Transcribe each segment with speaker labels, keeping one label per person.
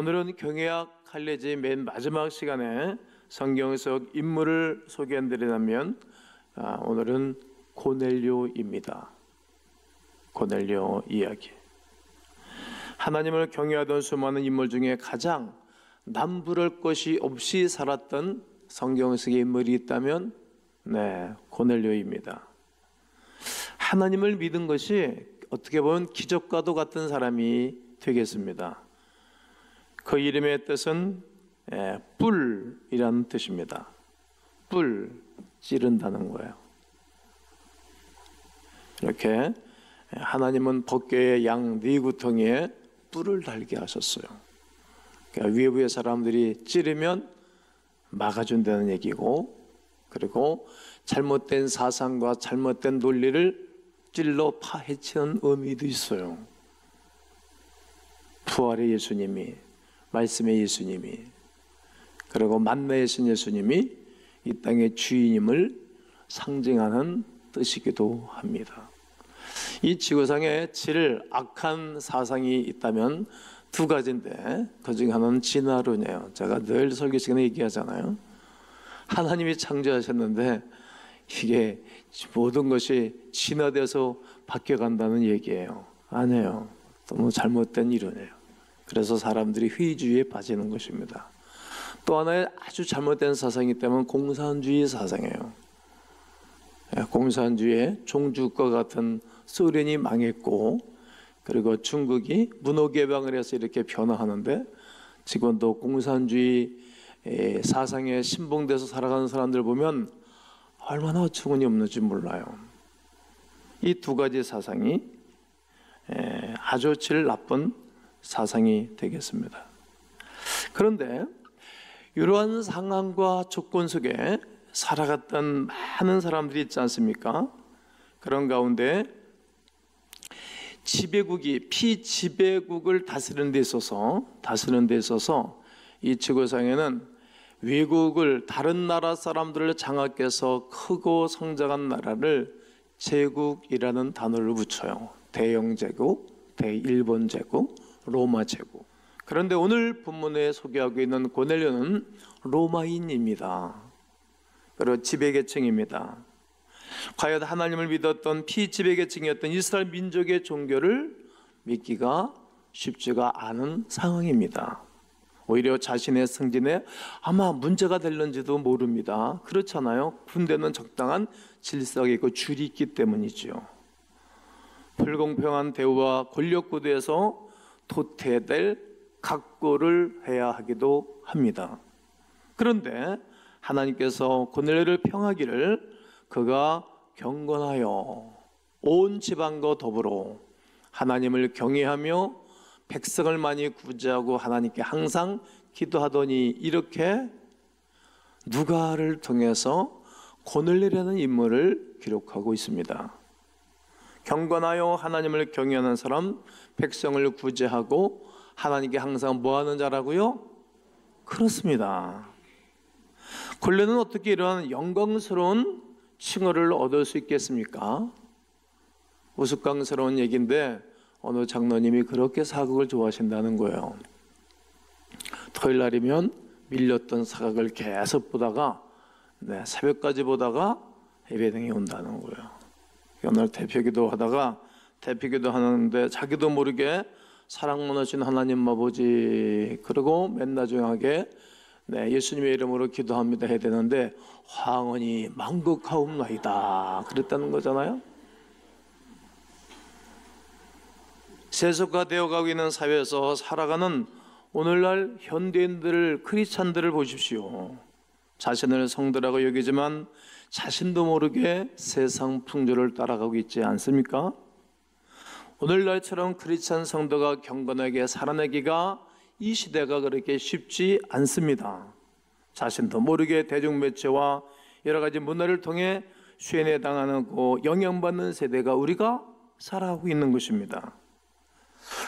Speaker 1: 오늘은 경외학 할례지 맨 마지막 시간에 성경 속 인물을 소개해드리자면 오늘은 고넬료입니다. 고넬료 이야기. 하나님을 경외하던 수많은 인물 중에 가장 남부를 것이 없이 살았던 성경 속의 인물이 있다면 고넬료입니다. 하나님을 믿은 것이 어떻게 보면 기적과도 같은 사람이 되겠습니다. 그 이름의 뜻은 뿔이라는 뜻입니다. 뿔, 찌른다는 거예요. 이렇게 하나님은 법궤의 양 4구덩이에 뿔을 달게 하셨어요. 그러니까 외부의 사람들이 찌르면 막아준다는 얘기고, 그리고 잘못된 사상과 잘못된 논리를 찔러 파헤치는 의미도 있어요. 부활의 예수님이, 말씀의 예수님이, 그리고 만나신 예수님이 이 땅의 주인임을 상징하는 뜻이기도 합니다. 이 지구상에 제일 악한 사상이 있다면 2가지인데 그 중에 하나는 진화론이에요. 제가 늘 설교 시간에 얘기하잖아요. 하나님이 창조하셨는데 이게 모든 것이 진화돼서 바뀌어간다는 얘기예요. 아니에요. 너무 잘못된 이론이에요. 그래서 사람들이 회의주의에 빠지는 것입니다. 또 하나의 아주 잘못된 사상이 있다면 공산주의 사상이에요. 공산주의의 종주국과 같은 소련이 망했고, 그리고 중국이 문호개방을 해서 이렇게 변화하는데 지금도 공산주의 사상에 신봉돼서 살아가는 사람들 보면 얼마나 어처구니 없는지 몰라요. 이 2가지 사상이 아주 제일 나쁜 사상이 되겠습니다. 그런데 이러한 상황과 조건 속에 살아갔던 많은 사람들이 있지 않습니까? 그런 가운데 지배국이 피지배국을 다스리는 데 있어서 이 지구상에는 외국을, 다른 나라 사람들을 장악해서 크고 성장한 나라를 제국이라는 단어를 붙여요. 대영제국, 대일본제국, 로마제국. 그런데 오늘 본문에 소개하고 있는 고넬료는 로마인입니다. 그리고 지배계층입니다. 과연 하나님을 믿었던 피지배계층이었던 이스라엘 민족의 종교를 믿기가 쉽지가 않은 상황입니다. 오히려 자신의 승진에 아마 문제가 될는지도 모릅니다. 그렇잖아요. 군대는 적당한 질서가 있고 줄이 있기 때문이죠. 불공평한 대우와 권력 구도에서 도태될 각오를 해야 하기도 합니다. 그런데 하나님께서 고넬료를 평하기를 그가 경건하여 온 지방과 더불어 하나님을 경외하며 백성을 많이 구제하고 하나님께 항상 기도하더니, 이렇게 누가를 통해서 고넬료라는 인물을 기록하고 있습니다. 경건하여 하나님을 경외하는 사람, 백성을 구제하고 하나님께 항상 뭐 하는 자라고요? 그렇습니다. 고넬료는 어떻게 이러한 영광스러운 칭호를 얻을 수 있겠습니까? 우스꽝스러운 얘기인데 어느 장로님이 그렇게 사극을 좋아하신다는 거예요. 토요일 날이면 밀렸던 사극을 계속 보다가 새벽까지 보다가 예배당에 온다는 거예요. 오늘 대표기도 하는데 자기도 모르게 사랑 많으신 하나님 아버지, 그리고 맨날 조용하게 예수님의 이름으로 기도합니다 해야 되는데 황혼이 만극하옵나이다 그랬다는 거잖아요. 세속화 되어가고 있는 사회에서 살아가는 오늘날 현대인들을, 크리스찬들을 보십시오. 자신을 성도라고 여기지만 자신도 모르게 세상 풍조를 따라가고 있지 않습니까? 오늘날처럼 크리스찬 성도가 경건하게 살아내기가 이 시대가 그렇게 쉽지 않습니다. 자신도 모르게 대중매체와 여러 가지 문화를 통해 쇠뇌당하고 영향받는 세대가 우리가 살아가고 있는 것입니다.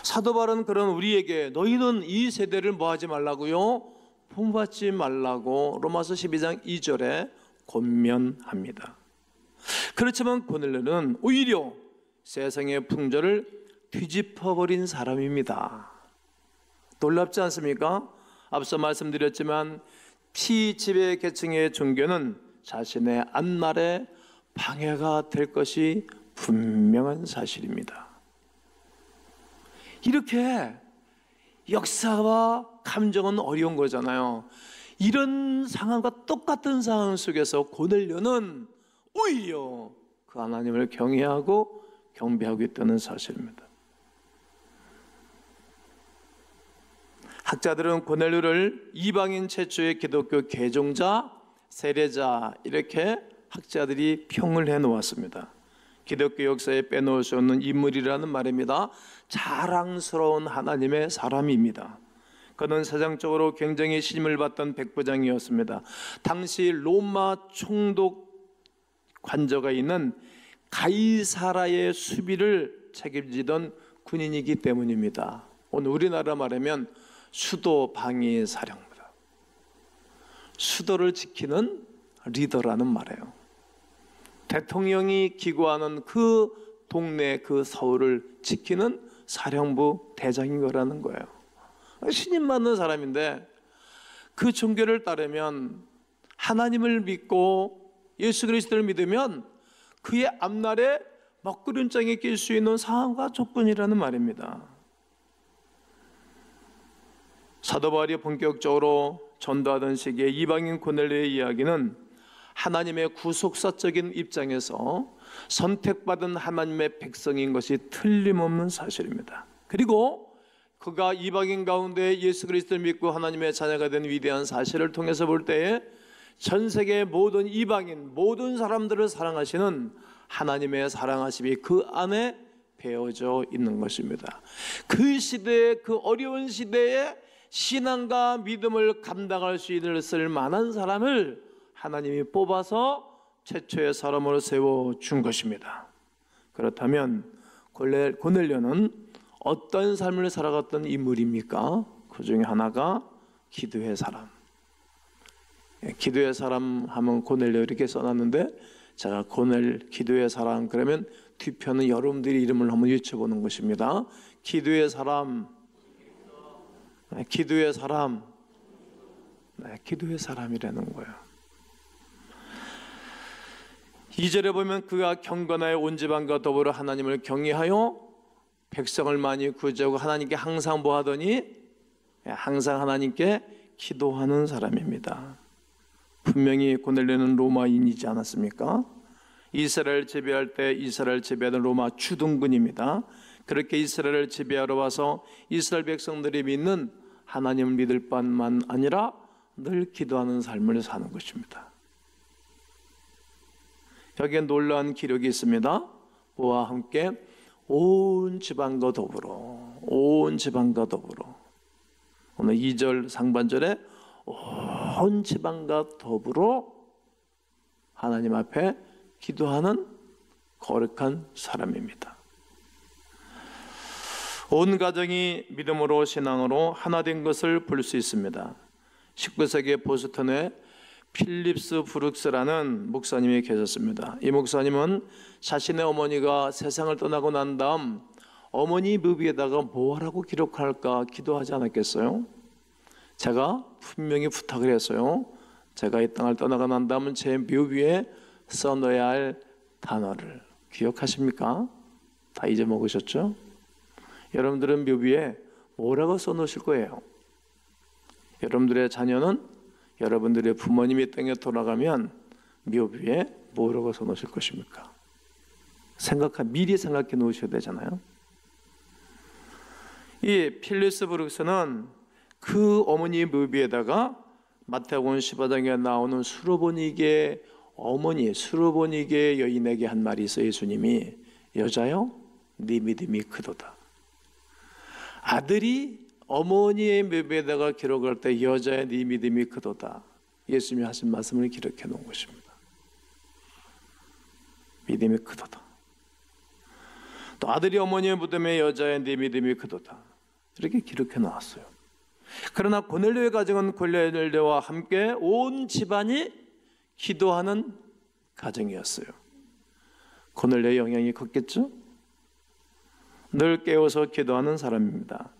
Speaker 1: 사도 바울은 그런 우리에게 너희는 이 세대를 뭐 하지 말라고요? 본받지 말라고 로마서 12장 2절에 권면합니다. 그렇지만 고넬료는 오히려 세상의 풍조를 뒤집어버린 사람입니다. 놀랍지 않습니까? 앞서 말씀드렸지만 피지배 계층의 종교는 자신의 앞날에 방해가 될 것이 분명한 사실입니다. 이렇게 역사와 감정은 어려운 거잖아요. 이런 상황과 똑같은 상황 속에서 고넬료는 오히려 그 하나님을 경외하고 경배하고 있다는 사실입니다. 학자들은 고넬료를 이방인 최초의 기독교 개종자, 세례자 이렇게 학자들이 평을 해놓았습니다. 기독교 역사에 빼놓을 수 없는 인물이라는 말입니다. 자랑스러운 하나님의 사람입니다. 그는 세상적으로 굉장히 신임을 받던 백부장이었습니다. 당시 로마 총독 관저가 있는 가이사라의 수비를 책임지던 군인이기 때문입니다. 오늘 우리나라 말하면 수도 방위 사령부다. 수도를 지키는 리더라는 말이에요. 대통령이 기고하는 그 동네 그 서울을 지키는 사령부 대장인 거라는 거예요. 신임 받는 사람인데 그 종교를 따르면 하나님을 믿고 예수 그리스도를 믿으면 그의 앞날에 먹구름장에 낄 수 있는 상황과 조건이라는 말입니다. 사도 바울이 본격적으로 전도하던 시기에 이방인 고넬료의 이야기는 하나님의 구속사적인 입장에서 선택받은 하나님의 백성인 것이 틀림없는 사실입니다. 그리고 그가 이방인 가운데 예수 그리스도를 믿고 하나님의 자녀가 된 위대한 사실을 통해서 볼 때에 전 세계 모든 이방인, 모든 사람들을 사랑하시는 하나님의 사랑하심이 그 안에 배어져 있는 것입니다. 그 시대에, 그 어려운 시대에 신앙과 믿음을 감당할 수 있을 만한 사람을 하나님이 뽑아서 최초의 사람으로 세워준 것입니다. 그렇다면 고넬료는 어떤 삶을 살아갔던 인물입니까? 그 중에 하나가 기도의 사람. 기도의 사람 하면 고넬료 이렇게 써놨는데 제가 기도의 사람 그러면 뒤편은 여러분들이 이름을 한번 외쳐보는 것입니다. 기도의 사람, 기도의 사람, 기도의 사람이라는 거예요. 2절에 보면 그가 경건하여 온 집안과 더불어 하나님을 경외하여 백성을 많이 구제하고 하나님께 항상 뭐 하더니 항상 하나님께 기도하는 사람입니다. 분명히 고넬료는 로마인이지 않았습니까? 이스라엘 지배할 때 이스라엘 지배하던 로마 주둔군입니다. 그렇게 이스라엘을 지배하러 와서 이스라엘 백성들이 믿는 하나님을 믿을 뿐만 아니라 늘 기도하는 삶을 사는 것입니다. 여기에 놀라운 기록이 있습니다. 그와 함께 온 집안과 더불어, 온 집안과 더불어. 오늘 2절 상반절에 온 집안과 더불어 하나님 앞에 기도하는 거룩한 사람입니다. 온 가정이 믿음으로 신앙으로 하나 된 것을 볼 수 있습니다. 19세기 보스턴에 필립스 브룩스라는 목사님이 계셨습니다. 이 목사님은 자신의 어머니가 세상을 떠나고 난 다음 어머니 묘비에다가 뭐라고 기록할까 기도하지 않았겠어요? 제가 분명히 부탁을 했어요. 제가 이 땅을 떠나고 난 다음은 제 묘비에 써넣어야 할 단어를 기억하십니까? 다 잊어먹으셨죠? 여러분들은 묘비에 뭐라고 써놓으실 거예요? 여러분들의 자녀는 여러분들의 부모님이 땅에 돌아가면 묘비에 뭐라고 써놓으실 것입니까? 미리 생각해 놓으셔야 되잖아요. 이 필립스 브룩스는 그 어머니 묘비에다가 마태복음 15장에 나오는 수로보니게 어머니, 수로보니게 여인에게 한 말이 있어요. 예수님이 여자여 네 믿음이 크도다. 아들이 어머니의 묘비에다가 기록할 때 여자의 네 믿음이 크도다. 예수님이 하신 말씀을 기록해 놓은 것입니다. 믿음이 크도다. 또 아들이 어머니의 무덤에 여자의 네 믿음이 크도다. 이렇게 기록해 놓았어요. 그러나 고넬료의 가정은 고넬료와 함께 온 집안이 기도하는 가정이었어요. 고넬료의 영향이 컸겠죠? 늘 깨워서 기도하는 사람입니다.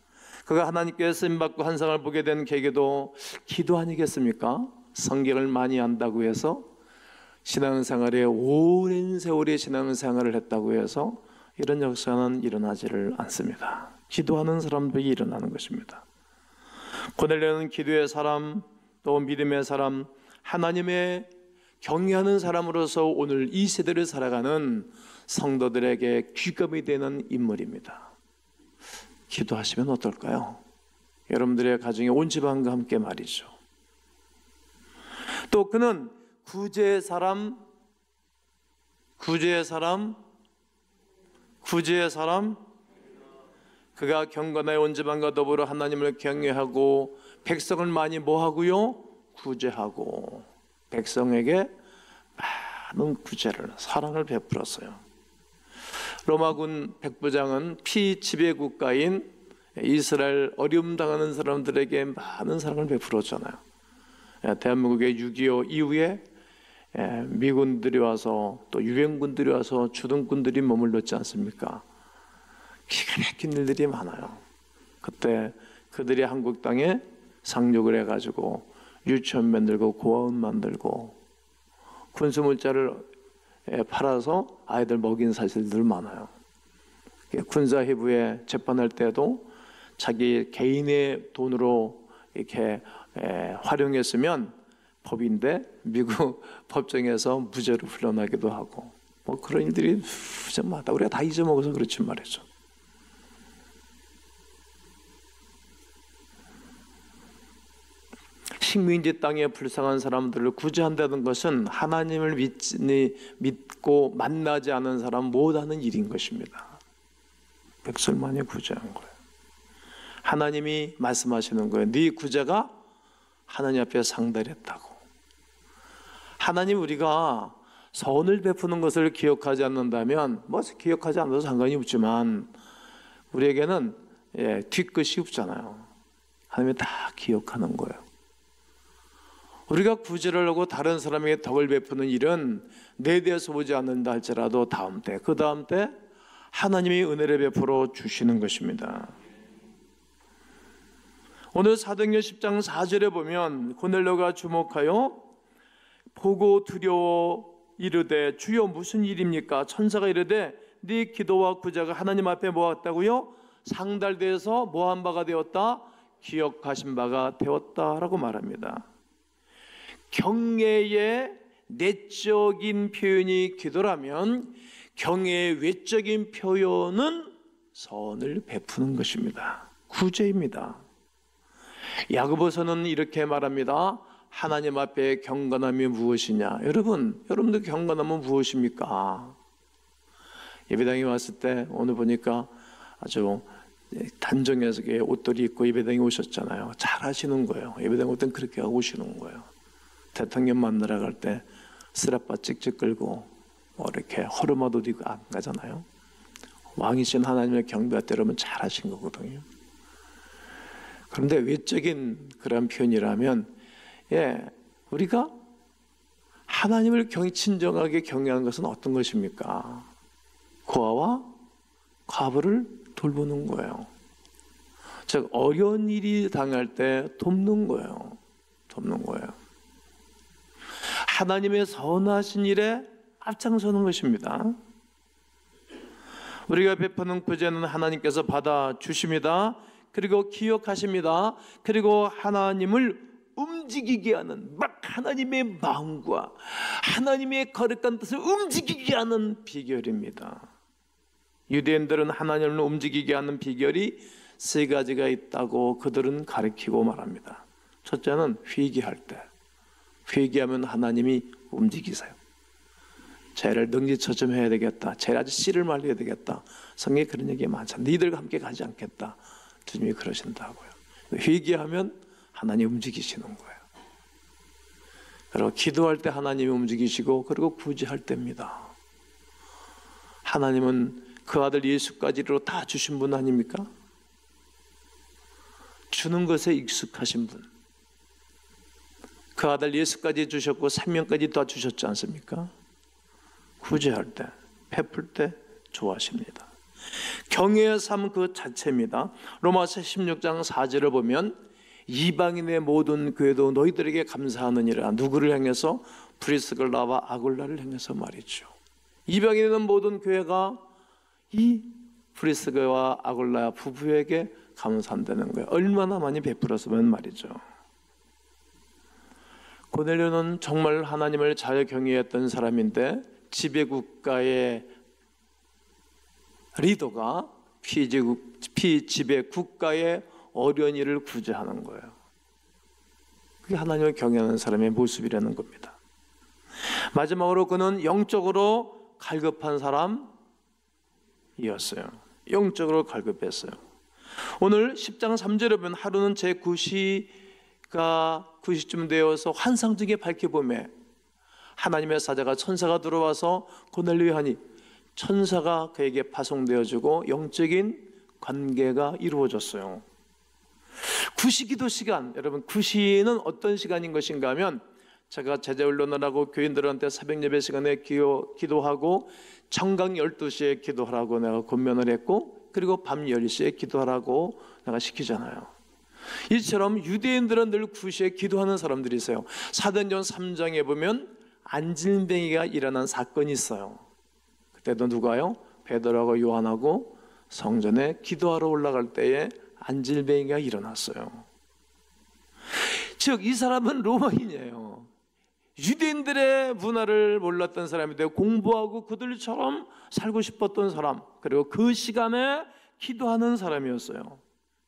Speaker 1: 그가 하나님께 쓰임받고 환상을 보게 된 계기도 기도 아니겠습니까? 성경을 많이 안다고 해서, 신앙생활에 오랜 세월의 신앙생활을 했다고 해서 이런 역사는 일어나지를 않습니다. 기도하는 사람들이 일어나는 것입니다. 고넬료는 기도의 사람, 또 믿음의 사람, 하나님의 경외하는 사람으로서 오늘 이 세대를 살아가는 성도들에게 귀감이 되는 인물입니다. 기도하시면 어떨까요? 여러분들의 가정에 온 집안과 함께 말이죠. 또 그는 구제의 사람, 그가 경건하여 온 집안과 더불어 하나님을 경외하고 백성을 많이 뭐하고요? 구제하고 백성에게 많은 구제를, 사랑을 베풀었어요. 로마군 백부장은 피지배 국가인 이스라엘 어려움 당하는 사람들에게 많은 사랑을 베풀었잖아요. 대한민국의 6.25 이후에 미군들이 와서 또 유엔군들이 와서 주둔군들이 머물렀지 않습니까? 기가 막힌 일들이 많아요. 그때 그들이 한국 땅에 상륙을 해가지고 유치원 만들고 고아원 만들고 군수물자를 팔아서 아이들 먹인 사실들 많아요. 군사회부에 재판할 때도 자기 개인의 돈으로 이렇게 활용했으면 법인데 미국 법정에서 무죄로 풀려나기도 하고, 뭐 그런 일들이 좀 많다. 우리가 다 잊어먹어서 그렇지 말이죠. 식민지 땅에 불쌍한 사람들을 구제한다는 것은 하나님을 믿고 만나지 않은 사람 못하는 일인 것입니다. 백성을 많이 구제한 거예요. 하나님이 말씀하시는 거예요. 네 구제가 하나님 앞에 상달했다고. 하나님, 우리가 선을 베푸는 것을 기억하지 않는다면, 뭐 기억하지 않아도 상관이 없지만 우리에게는 뒤끝이 없잖아요. 하나님이 다 기억하는 거예요. 우리가 구제를 하고 다른 사람에게 덕을 베푸는 일은 내 대해서 보지 않는다 할지라도 다음 때, 그 다음 때 하나님이 은혜를 베풀어 주시는 것입니다. 오늘 사도행전 10장 4절에 보면 고넬료가 주목하여 보고 두려워 이르되 주여 무슨 일입니까? 천사가 이르되 네 기도와 구제가 하나님 앞에 모았다고요? 상달되어서 모한 바가 되었다, 기억하신 바가 되었다라고 말합니다. 경외의 내적인 표현이 기도라면 경외의 외적인 표현은 선을 베푸는 것입니다. 구제입니다. 야고보서는 이렇게 말합니다. 하나님 앞에 경건함이 무엇이냐? 여러분들 경건함은 무엇입니까? 예배당에 왔을 때 오늘 보니까 아주 단정해서 옷들이 입고 예배당에 오셨잖아요. 잘 하시는 거예요. 예배당 올 땐 그렇게 하고 오시는 거예요. 대통령 만나러 갈 때 쓰라빠 찍찍 끌고 이렇게 허름한 옷 입고 안 가잖아요. 왕이신 하나님을 경배할 때 여러분 잘 하신 거거든요. 그런데 외적인 그런 표현이라면, 우리가 하나님을 친정하게 경외하는 것은 어떤 것입니까? 고아와 과부를 돌보는 거예요. 즉 어려운 일이 당할 때 돕는 거예요. 하나님의 선하신 일에 앞장서는 것입니다. 우리가 베푸는 구제는 하나님께서 받아주십니다. 그리고 기억하십니다. 그리고 하나님을 움직이게 하는, 막 하나님의 마음과 하나님의 거룩한 뜻을 움직이게 하는 비결입니다. 유대인들은 하나님을 움직이게 하는 비결이 세 가지가 있다고 그들은 가르치고 말합니다. 첫째는 회개할 때, 회개하면 하나님이 움직이세요. 죄를 능지처점해야 되겠다, 죄를 아주 씨를 말려야 되겠다, 성경에 그런 얘기 많잖아요. 니들과 함께 가지 않겠다, 주님이 그러신다고요. 회개하면 하나님 움직이시는 거예요. 그리고 기도할 때 하나님이 움직이시고, 그리고 구제할 때입니다. 하나님은 그 아들 예수까지로 다 주신 분 아닙니까? 주는 것에 익숙하신 분, 그 아들 예수까지 주셨고 3명까지 다 주셨지 않습니까? 구제할 때, 베풀 때 좋아하십니다. 경외의 삶 그 자체입니다. 로마서 16장 4절을 보면 이방인의 모든 교회도 너희들에게 감사하느니라. 누구를 향해서? 브리스글라와 아굴라를 향해서 말이죠. 이방인의 모든 교회가 이 브리스가와 아굴라 부부에게 감사한다는 거예요. 얼마나 많이 베풀었으면 말이죠. 고넬료는 정말 하나님을 잘 경외했던 사람인데 지배국가의 리더가 피지배국가의 어려운 일을 구제하는 거예요. 그게 하나님을 경외하는 사람의 모습이라는 겁니다. 마지막으로 그는 영적으로 갈급한 사람이었어요. 영적으로 갈급했어요. 오늘 10장 3절에 보면 하루는 제 9시쯤 되어서 환상적인 밝혀봄에 하나님의 사자가 천사가 들어와서 고넬료에 하니 천사가 그에게 파송되어지고 영적인 관계가 이루어졌어요. 9시 기도 시간, 여러분 9시는 어떤 시간인 것인가 하면 제가 제자훈련을 하고 교인들한테 새벽 예배 시간에 기도하고 정강 12시에 기도하라고 내가 권면을 했고 그리고 밤 10시에 기도하라고 내가 시키잖아요. 이처럼 유대인들은 늘 9시에 기도하는 사람들이 있어요. 사도행전 3장에 보면 안진뱅이가 일어난 사건이 있어요. 그때도 누가요? 베드로하고 요한하고 성전에 기도하러 올라갈 때에 안진뱅이가 일어났어요. 즉 이 사람은 로마인이에요. 유대인들의 문화를 몰랐던 사람인데 공부하고 그들처럼 살고 싶었던 사람, 그리고 그 시간에 기도하는 사람이었어요.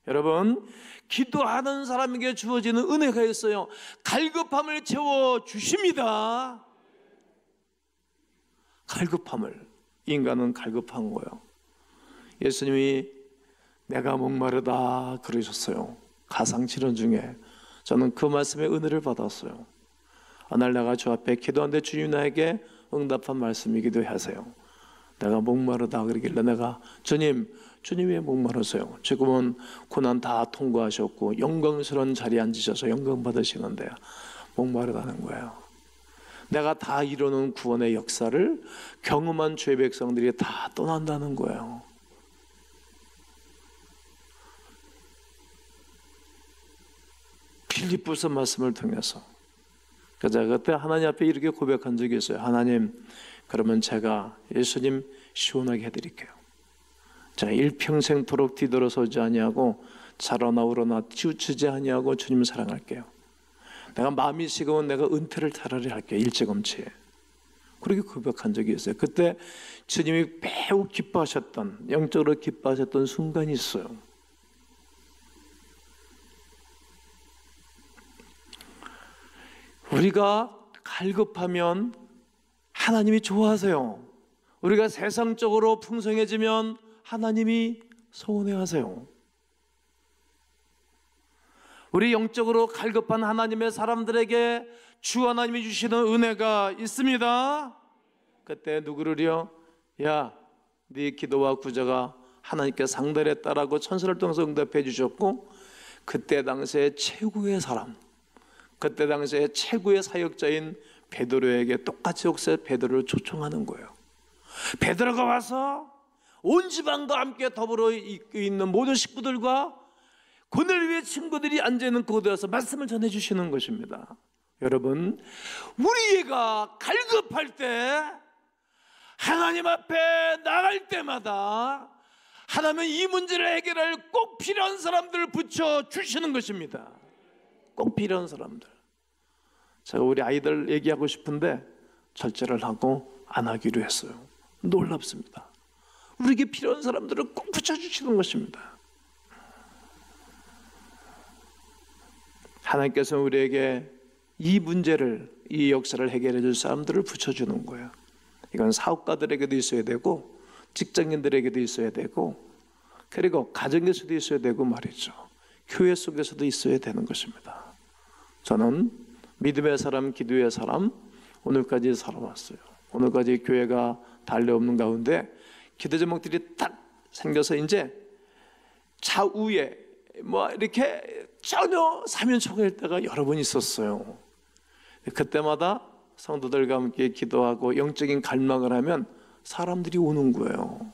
Speaker 1: 여러분, 기도하는 사람에게 주어지는 은혜가 있어요. 갈급함을 채워주십니다. 갈급함을, 인간은 갈급한 거예요. 예수님이 내가 목마르다 그러셨어요. 가상칠언 중에 저는 그 말씀에 은혜를 받았어요. 어느 날 내가 주 앞에 기도하는데 주님 나에게 응답한 말씀이기도 하세요. 내가 목마르다 그러길래 내가 주님이 왜 목마르세요? 지금은 고난 다 통과하셨고 영광스러운 자리에 앉으셔서 영광 받으시는데 목마르다는 거예요. 내가 다 이루는 구원의 역사를 경험한 주의 백성들이 다 떠난다는 거예요. 필리포스 말씀을 통해서 제가 그때 하나님 앞에 이렇게 고백한 적이 있어요. 하나님, 그러면 제가 예수님 시원하게 해드릴게요. 자, 일평생토록 뒤돌아서지 아니하고 자라나 우러나 치우치지 아니하고 주님 사랑할게요. 내가 마음이 식으면 내가 은퇴를 차라리 할게요. 일찌감치에. 그렇게 고백한 적이 있어요. 그때 주님이 매우 기뻐하셨던, 영적으로 기뻐하셨던 순간이 있어요. 우리가 갈급하면 하나님이 좋아하세요. 우리가 세상적으로 풍성해지면 하나님이 서운해하세요. 우리 영적으로 갈급한 하나님의 사람들에게 주 하나님이 주시는 은혜가 있습니다. 그때 누구를요? 야, 네 기도와 구제가 하나님께 상달했다라고 천사를 통해서 응답해 주셨고, 그때 당시에 최고의 사람, 그때 당시에 최고의 사역자인 베드로에게 똑같이 혹시 베드로를 초청하는 거예요. 베드로가 와서 온 지방과 함께 더불어 있는 모든 식구들과 고넬료의 친구들이 앉아있는 그곳에 와서 말씀을 전해주시는 것입니다. 여러분, 우리 애가 갈급할 때 하나님 앞에 나갈 때마다 하나님은 이 문제를 해결할 꼭 필요한 사람들을 붙여주시는 것입니다. 꼭 필요한 사람들. 제가 우리 아이들 얘기하고 싶은데 절제를 하고 안 하기로 했어요. 놀랍습니다. 우리에게 필요한 사람들을 꼭 붙여주시는 것입니다. 하나님께서 우리에게 이 문제를, 이 역사를 해결해 줄 사람들을 붙여주는 거예요. 이건 사업가들에게도 있어야 되고 직장인들에게도 있어야 되고 그리고 가정에서도 있어야 되고 말이죠. 교회 속에서도 있어야 되는 것입니다. 저는 믿음의 사람, 기도의 사람, 오늘까지 살아왔어요. 오늘까지 교회가 달려없는 가운데 기도 제목들이 딱 생겨서 이제 좌우에 뭐 이렇게 전혀 사면초가일 때가 여러 번 있었어요. 그때마다 성도들과 함께 기도하고 영적인 갈망을 하면 사람들이 오는 거예요.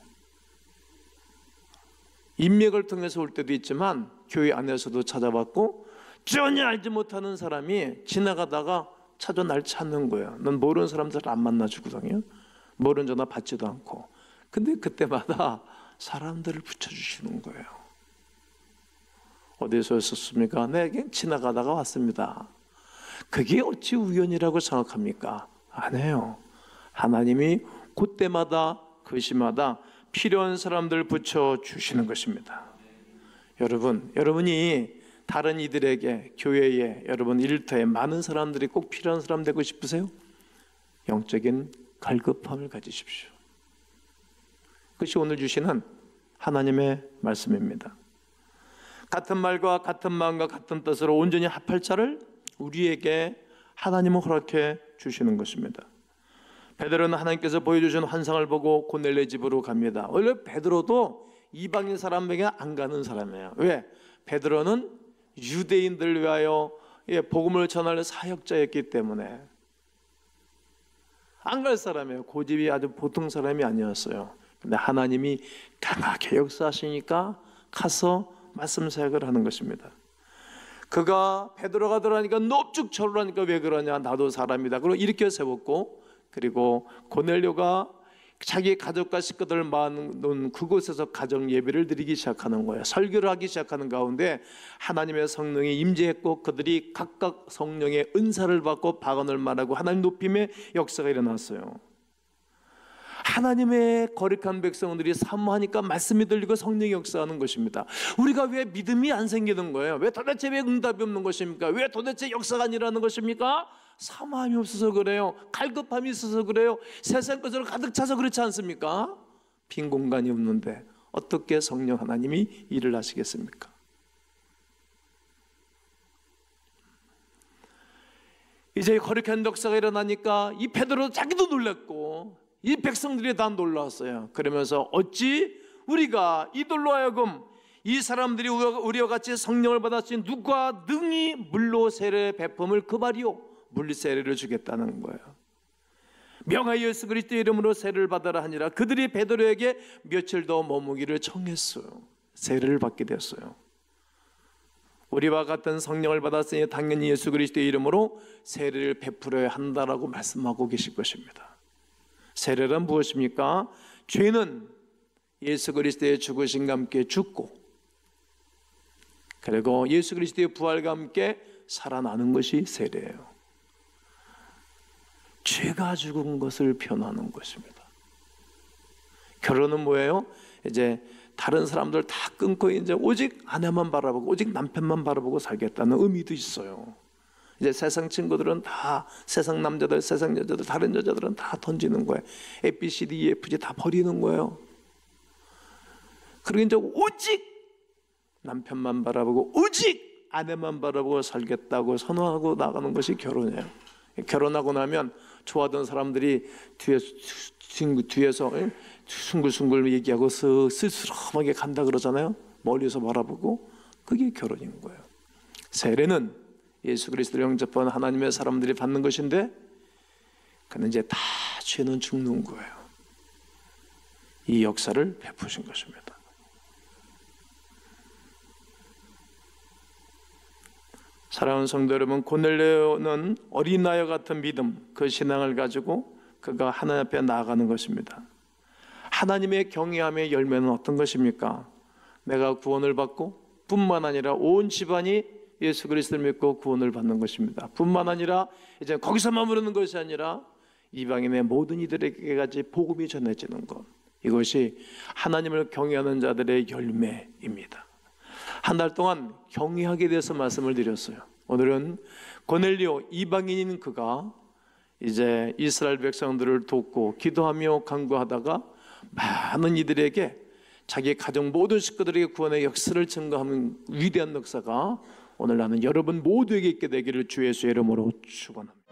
Speaker 1: 인맥을 통해서 올 때도 있지만 교회 안에서도 찾아봤고, 전혀 알지 못하는 사람이 지나가다가 찾아 날 찾는 거예요. 넌 모르는 사람들 안 만나주거든요. 모르는 전화 받지도 않고. 근데 그때마다 사람들을 붙여주시는 거예요. 어디서 오셨습니까? 네, 그냥 지나가다가 왔습니다. 그게 어찌 우연이라고 생각합니까? 아니에요. 하나님이 그때마다 그 시마다 필요한 사람들 붙여주시는 것입니다. 여러분이 다른 이들에게, 교회에, 여러분 일터에 많은 사람들이 꼭 필요한 사람 되고 싶으세요? 영적인 갈급함을 가지십시오. 그것이 오늘 주시는 하나님의 말씀입니다. 같은 말과 같은 마음과 같은 뜻으로 온전히 합할 자를 우리에게 하나님은 허락해 주시는 것입니다. 베드로는 하나님께서 보여주신 환상을 보고 고넬레 집으로 갑니다. 원래 베드로도 이방인 사람에게 안 가는 사람이에요. 왜? 베드로는 유대인들을 위하여 복음을 전할 사역자였기 때문에 안 갈 사람이에요. 고집이 아주 보통 사람이 아니었어요. 근데 하나님이 강하게 역사하시니까 가서 말씀 사역을 하는 것입니다. 그가 베드로가 들어가니까 넙죽 절하니까 왜 그러냐, 나도 사람이다. 그리고 일으켜 세웠고, 그리고 고넬료가 자기 가족과 식구들을 모아놓은 그곳에서 가정 예배를 드리기 시작하는 거예요. 설교를 하기 시작하는 가운데 하나님의 성령이 임재했고, 그들이 각각 성령의 은사를 받고 방언을 말하고 하나님 높임의 역사가 일어났어요. 하나님의 거룩한 백성들이 사모하니까 말씀이 들리고 성령이 역사하는 것입니다. 우리가 왜 믿음이 안 생기는 거예요? 왜 도대체 왜 응답이 없는 것입니까? 왜 도대체 역사가 안 일어나는 것입니까? 사모함이 없어서 그래요. 갈급함이 있어서 그래요. 세상 것으로 가득 차서 그렇지 않습니까? 빈 공간이 없는데 어떻게 성령 하나님이 일을 하시겠습니까? 이제 거룩한 역사가 일어나니까 이 베드로 자기도 놀랐고 이 백성들이 다 놀랐어요. 그러면서 어찌 우리가 이들로 하여금 이 사람들이 우리와 같이 성령을 받았으니 누가 능히 물로 세례 베품을 금하리요? 물 세례를 주겠다는 거예요. 명하여 예수 그리스도의 이름으로 세례를 받아라 하니라. 그들이 베드로에게 며칠 더 머무기를 청했어요. 세례를 받게 됐어요. 우리와 같은 성령을 받았으니 당연히 예수 그리스도의 이름으로 세례를 베풀어야 한다라고 말씀하고 계실 것입니다. 세례란 무엇입니까? 죄는 예수 그리스도의 죽으심과 함께 죽고, 그리고 예수 그리스도의 부활과 함께 살아나는 것이 세례예요. 죄가 죽은 것을 표현하는 것입니다. 결혼은 뭐예요? 이제 다른 사람들 다 끊고 이제 오직 아내만 바라보고 오직 남편만 바라보고 살겠다는 의미도 있어요. 이제 세상 친구들은 다 세상 남자들, 세상 여자들, 다른 여자들은 다 던지는 거예요. A, B, C, D, E, F, G 다 버리는 거예요. 그리고 이제 오직 남편만 바라보고 오직 아내만 바라보고 살겠다고 선언하고 나가는 것이 결혼이에요. 결혼하고 나면 좋아하던 사람들이 뒤에서 숭글숭글 얘기하고 스스럼하게 간다 그러잖아요. 멀리서 바라보고. 그게 결혼인 거예요. 세례는 예수 그리스도를 영접한 하나님의 사람들이 받는 것인데, 그는 이제 다 죄는 죽는 거예요. 이 역사를 베푸신 것입니다. 사랑하는 성도 여러분, 고넬레오는 어린아이와 같은 믿음, 그 신앙을 가지고 그가 하나님 앞에 나아가는 것입니다. 하나님의 경외함의 열매는 어떤 것입니까? 내가 구원을 받고 뿐만 아니라 온 집안이 예수 그리스도를 믿고 구원을 받는 것입니다. 뿐만 아니라 이제 거기서 머무르는 것이 아니라 이방인의 모든 이들에게까지 복음이 전해지는 것, 이것이 하나님을 경외하는 자들의 열매입니다. 한 달 동안 경외하게 돼서 말씀을 드렸어요. 오늘은 고넬료 이방인인 그가 이제 이스라엘 백성들을 돕고 기도하며 간구하다가 많은 이들에게 자기 가정 모든 식구들에게 구원의 역사를 증거하는 위대한 역사가 오늘 나는 여러분 모두에게 있게 되기를 주 예수의 이름으로 축원합니다.